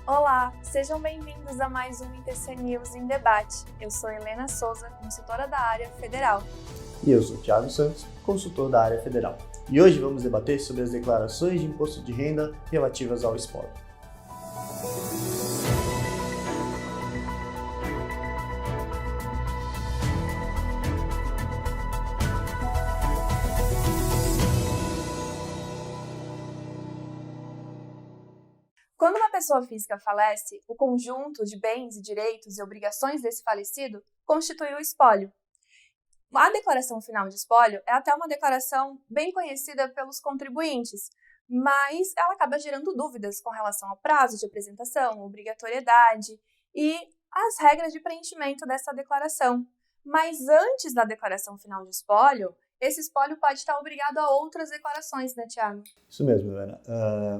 Olá, sejam bem-vindos a mais um ITC News em Debate. Eu sou Helena Souza, consultora da área federal. E eu sou Thiago Santos, consultor da área federal. E hoje vamos debater sobre as declarações de imposto de renda relativas ao espólio. Quando uma pessoa física falece, o conjunto de bens e direitos e obrigações desse falecido constitui o espólio. A declaração final de espólio é até uma declaração bem conhecida pelos contribuintes, mas ela acaba gerando dúvidas com relação ao prazo de apresentação, obrigatoriedade e as regras de preenchimento dessa declaração. Mas antes da declaração final de espólio, esse espólio pode estar obrigado a outras declarações, né, Thiago? Isso mesmo, Helena.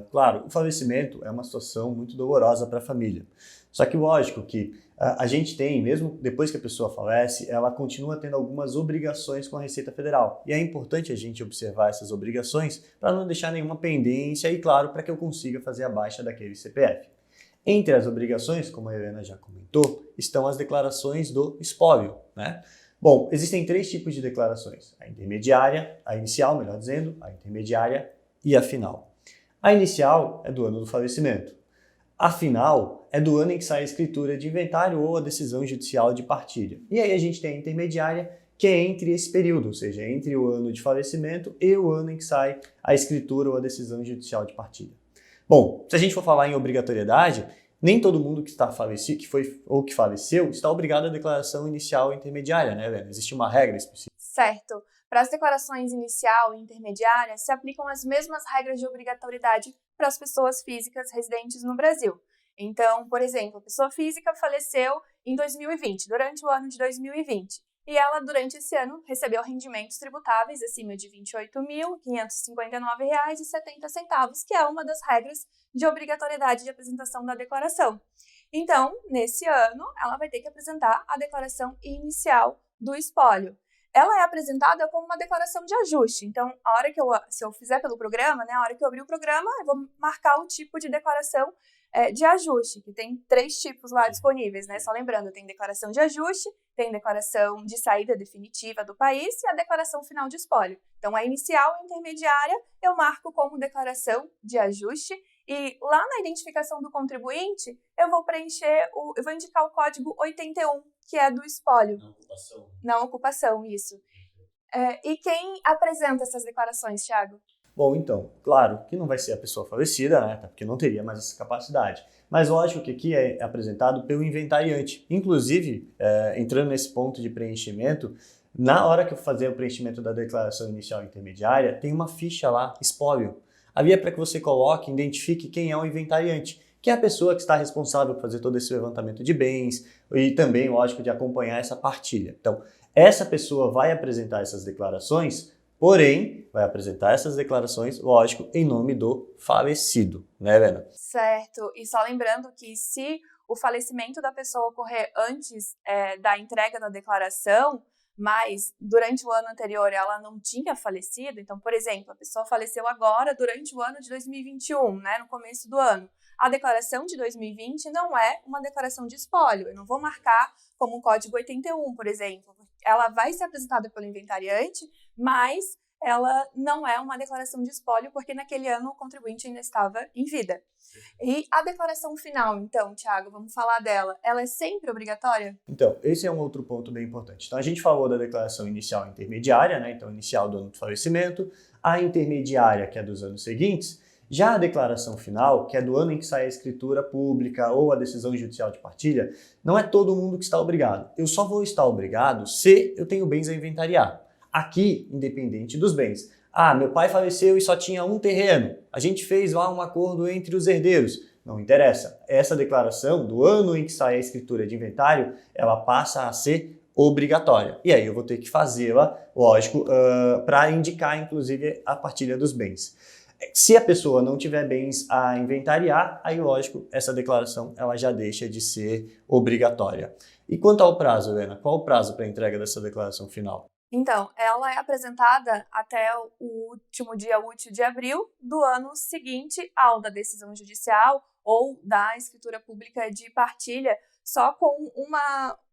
Claro, o falecimento é uma situação muito dolorosa para a família. Só que lógico que a gente tem, mesmo depois que a pessoa falece, ela continua tendo algumas obrigações com a Receita Federal. E é importante a gente observar essas obrigações para não deixar nenhuma pendência e, claro, para que eu consiga fazer a baixa daquele CPF. Entre as obrigações, como a Helena já comentou, estão as declarações do espólio, né? Bom, existem três tipos de declarações: a intermediária, a inicial, melhor dizendo, a intermediária e a final. A inicial é do ano do falecimento. A final é do ano em que sai a escritura de inventário ou a decisão judicial de partilha. E aí a gente tem a intermediária, que é entre esse período, ou seja, entre o ano de falecimento e o ano em que sai a escritura ou a decisão judicial de partilha. Bom, se a gente for falar em obrigatoriedade, nem todo mundo que está falecido, que faleceu, está obrigado à declaração inicial e intermediária, né, Helena? Existe uma regra específica. Certo. Para as declarações inicial e intermediária, se aplicam as mesmas regras de obrigatoriedade para as pessoas físicas residentes no Brasil. Então, por exemplo, a pessoa física faleceu em 2020, durante o ano de 2020. E ela, durante esse ano, recebeu rendimentos tributáveis acima de R$ 28.559,70, que é uma das regras de obrigatoriedade de apresentação da declaração. Então, nesse ano, ela vai ter que apresentar a declaração inicial do espólio. Ela é apresentada como uma declaração de ajuste. Então, se eu fizer pelo programa, né, a hora que eu abrir o programa, eu vou marcar o tipo de declaração de ajuste, que tem três tipos lá disponíveis, né? Só lembrando, tem declaração de ajuste, tem declaração de saída definitiva do país e a declaração final de espólio. Então, a inicial e a intermediária eu marco como declaração de ajuste e lá na identificação do contribuinte eu vou indicar o código 81, que é do espólio. Na ocupação, isso. E quem apresenta essas declarações, Thiago? Bom, então, claro que não vai ser a pessoa falecida, né? Porque não teria mais essa capacidade. Mas lógico que aqui é apresentado pelo inventariante. Inclusive, entrando nesse ponto de preenchimento, na hora que eu fazer o preenchimento da declaração inicial e intermediária, tem uma ficha lá, espólio. Ali é para que você coloque, identifique quem é o inventariante, que é a pessoa que está responsável por fazer todo esse levantamento de bens e também, lógico, de acompanhar essa partilha. Então, essa pessoa vai apresentar essas declarações, porém, vai apresentar essas declarações, lógico, em nome do falecido, né, Helena? Certo. E só lembrando que se o falecimento da pessoa ocorrer antes da entrega da declaração, mas durante o ano anterior ela não tinha falecido, então, por exemplo, a pessoa faleceu agora durante o ano de 2021, né, no começo do ano. A declaração de 2020 não é uma declaração de espólio. Eu não vou marcar como um código 81, por exemplo. Ela vai ser apresentada pelo inventariante, mas ela não é uma declaração de espólio, porque naquele ano o contribuinte ainda estava em vida. E a declaração final, então, Thiago, vamos falar dela. Ela é sempre obrigatória? Então, esse é um outro ponto bem importante. Então, a gente falou da declaração inicial e intermediária, né? Então, inicial do ano do falecimento, a intermediária, que é dos anos seguintes. Já a declaração final, que é do ano em que sai a escritura pública ou a decisão judicial de partilha, não é todo mundo que está obrigado. Eu só vou estar obrigado se eu tenho bens a inventariar. Aqui, independente dos bens. Ah, meu pai faleceu e só tinha um terreno. A gente fez lá um acordo entre os herdeiros. Não interessa. Essa declaração do ano em que sai a escritura de inventário, ela passa a ser obrigatória. E aí eu vou ter que fazê-la, lógico, para indicar, inclusive, a partilha dos bens. Se a pessoa não tiver bens a inventariar, aí, lógico, essa declaração ela já deixa de ser obrigatória. E quanto ao prazo, Helena? Qual o prazo para a entrega dessa declaração final? Então, ela é apresentada até o último dia útil de abril do ano seguinte ao da decisão judicial ou da escritura pública de partilha, só com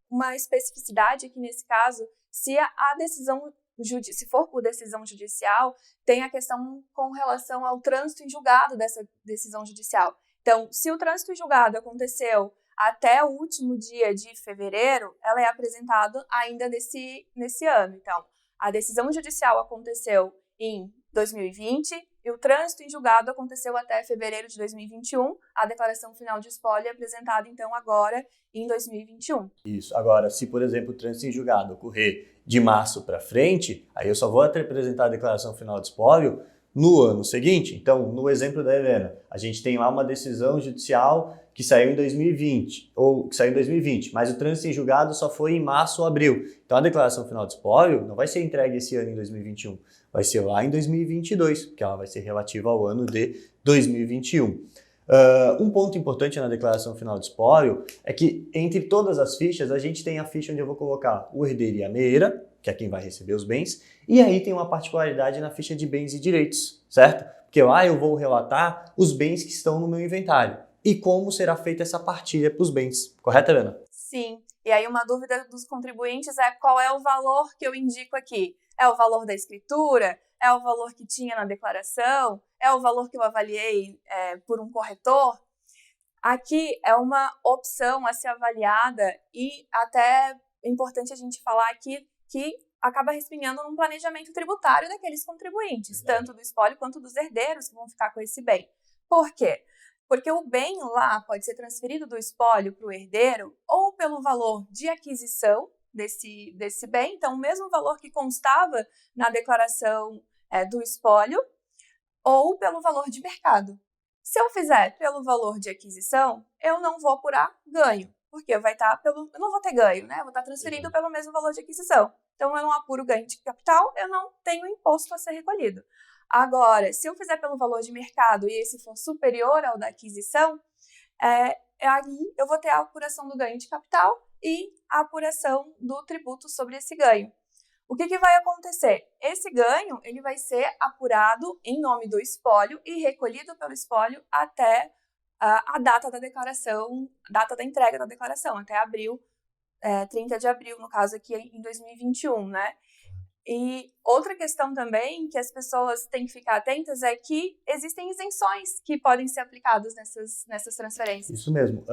uma especificidade aqui nesse caso, se a decisão, se for por decisão judicial, tem a questão com relação ao trânsito em julgado dessa decisão judicial. Então, se o trânsito em julgado aconteceu até o último dia de fevereiro, ela é apresentada ainda nesse ano. Então, a decisão judicial aconteceu em 2020 e o trânsito em julgado aconteceu até fevereiro de 2021. A declaração final de espólio é apresentada, então, agora em 2021. Isso. Agora, se, por exemplo, o trânsito em julgado ocorrer de março para frente, aí eu só vou apresentar a declaração final de espólio no ano seguinte. Então, no exemplo da Helena, a gente tem lá uma decisão judicial que saiu em 2020, ou que saiu em 2020, mas o trânsito em julgado só foi em março ou abril. Então, a declaração final de espólio não vai ser entregue esse ano em 2021, vai ser lá em 2022, que ela vai ser relativa ao ano de 2021. Um ponto importante na declaração final de espólio é que entre todas as fichas, a gente tem a ficha onde eu vou colocar o herdeiro e a meeira, que é quem vai receber os bens, e aí tem uma particularidade na ficha de bens e direitos, certo? Porque lá eu vou relatar os bens que estão no meu inventário e como será feita essa partilha para os bens, correto, Helena? Sim, e aí uma dúvida dos contribuintes é qual é o valor que eu indico aqui? É o valor da escritura? É o valor que tinha na declaração? É o valor que eu avaliei por um corretor? Aqui é uma opção a ser avaliada e até é importante a gente falar aqui que acaba respingando num planejamento tributário daqueles contribuintes, tanto do espólio quanto dos herdeiros que vão ficar com esse bem. Por quê? Porque o bem lá pode ser transferido do espólio para o herdeiro ou pelo valor de aquisição desse bem, então o mesmo valor que constava na declaração do espólio, ou pelo valor de mercado. Se eu fizer pelo valor de aquisição, eu não vou apurar ganho, porque eu não vou ter ganho, né? Eu vou estar transferindo pelo mesmo valor de aquisição. Então, eu não apuro ganho de capital, eu não tenho imposto a ser recolhido. Agora, se eu fizer pelo valor de mercado e esse for superior ao da aquisição, aí eu vou ter a apuração do ganho de capital e a apuração do tributo sobre esse ganho. O que vai acontecer? Esse ganho ele vai ser apurado em nome do espólio e recolhido pelo espólio até a data da declaração, data da entrega da declaração, até 30 de abril, no caso aqui em 2021, né? E outra questão também que as pessoas têm que ficar atentas é que existem isenções que podem ser aplicadas nessas transferências. Isso mesmo.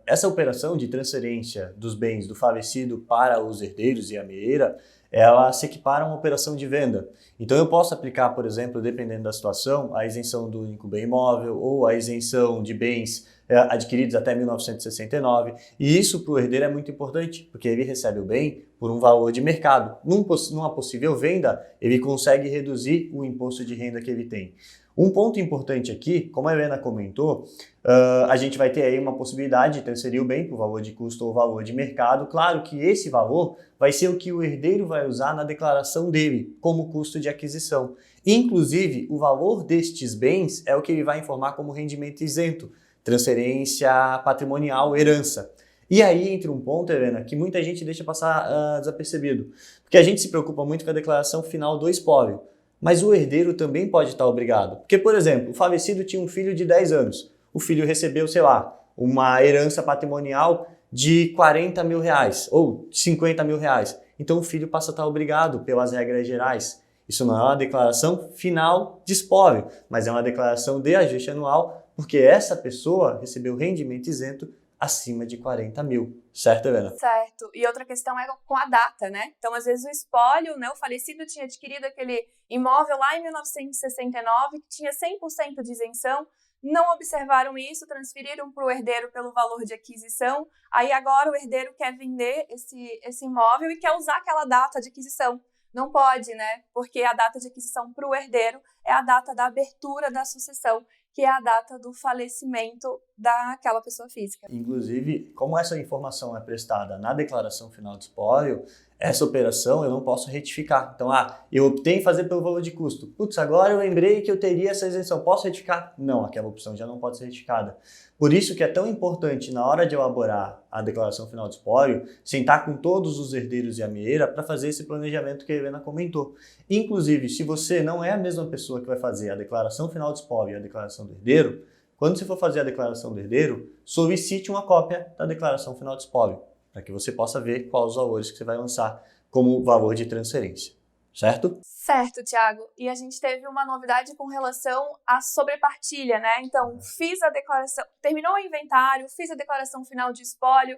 Essa operação de transferência dos bens do falecido para os herdeiros e a meeira, ela se equipara a uma operação de venda. Então eu posso aplicar, por exemplo, dependendo da situação, a isenção do único bem imóvel ou a isenção de bens adquiridos até 1969. E isso para o herdeiro é muito importante, porque ele recebe o bem por um valor de mercado. Numa possível venda, ele consegue reduzir o imposto de renda que ele tem. Um ponto importante aqui, como a Helena comentou, a gente vai ter aí uma possibilidade de transferir o bem por valor de custo ou valor de mercado. Claro que esse valor vai ser o que o herdeiro vai usar na declaração dele como custo de aquisição. Inclusive, o valor destes bens é o que ele vai informar como rendimento isento, transferência patrimonial, herança. E aí entra um ponto, Helena, que muita gente deixa passar desapercebido, porque a gente se preocupa muito com a declaração final do espólio. Mas o herdeiro também pode estar obrigado. Porque, por exemplo, o falecido tinha um filho de 10 anos. O filho recebeu, sei lá, uma herança patrimonial de 40 mil reais ou 50 mil reais. Então o filho passa a estar obrigado pelas regras gerais. Isso não é uma declaração final de espólio, mas é uma declaração de ajuste anual, porque essa pessoa recebeu rendimento isento acima de 40 mil. Certo, Helena? Certo. E outra questão é com a data, né? Então, às vezes, o espólio, né, o falecido tinha adquirido aquele imóvel lá em 1969, que tinha 100% de isenção, não observaram isso, transferiram para o herdeiro pelo valor de aquisição, aí agora o herdeiro quer vender esse imóvel e quer usar aquela data de aquisição. Não pode, né? Porque a data de aquisição para o herdeiro é a data da abertura da sucessão, que é a data do falecimento daquela pessoa física. Inclusive, como essa informação é prestada na declaração final de espólio, essa operação eu não posso retificar. Então, eu optei em fazer pelo valor de custo. Putz, agora eu lembrei que eu teria essa isenção. Posso retificar? Não, aquela opção já não pode ser retificada. Por isso que é tão importante, na hora de elaborar a declaração final de espólio, sentar com todos os herdeiros e a meeira para fazer esse planejamento que a Helena comentou. Inclusive, se você não é a mesma pessoa que vai fazer a declaração final de espólio e a declaração do herdeiro, quando você for fazer a declaração do herdeiro, solicite uma cópia da declaração final de espólio, para que você possa ver quais os valores que você vai lançar como valor de transferência, certo? Certo, Thiago. E a gente teve uma novidade com relação à sobrepartilha, né? Então, fiz a declaração, terminou o inventário, fiz a declaração final de espólio,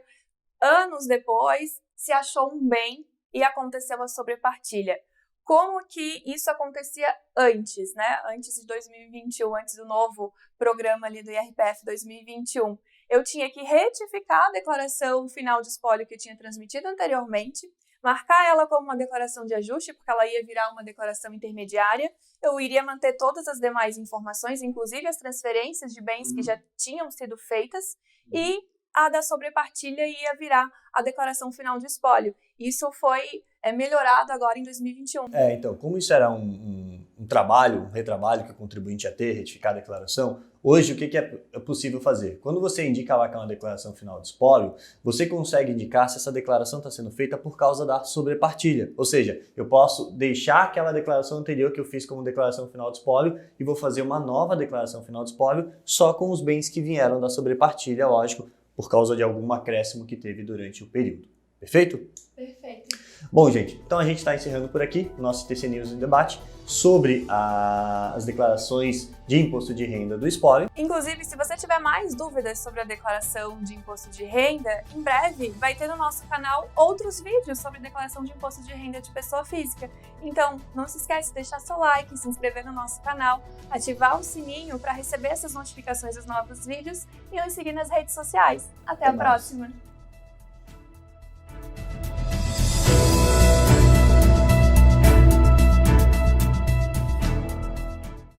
anos depois, se achou um bem e aconteceu a sobrepartilha. Como que isso acontecia antes, né? Antes de 2021, antes do novo programa ali do IRPF 2021. Eu tinha que retificar a declaração final de espólio que eu tinha transmitido anteriormente, marcar ela como uma declaração de ajuste, porque ela ia virar uma declaração intermediária. Eu iria manter todas as demais informações, inclusive as transferências de bens que já tinham sido feitas, e a da sobrepartilha ia virar a declaração final de espólio. Isso foi melhorado agora em 2021. Então, como isso era um trabalho, um retrabalho que o contribuinte ia ter, retificar a declaração, hoje o que é possível fazer? Quando você indica lá que é uma declaração final de espólio, você consegue indicar se essa declaração está sendo feita por causa da sobrepartilha. Ou seja, eu posso deixar aquela declaração anterior que eu fiz como declaração final de espólio e vou fazer uma nova declaração final de espólio só com os bens que vieram da sobrepartilha, lógico, por causa de algum acréscimo que teve durante o período. Perfeito? Perfeito. Bom, gente, então a gente está encerrando por aqui o nosso TC News em debate sobre as declarações de imposto de renda do espólio. Inclusive, se você tiver mais dúvidas sobre a declaração de imposto de renda, em breve vai ter no nosso canal outros vídeos sobre declaração de imposto de renda de pessoa física. Então, não se esquece de deixar seu like, se inscrever no nosso canal, ativar o sininho para receber essas notificações dos novos vídeos e nos seguir nas redes sociais. Até a próxima!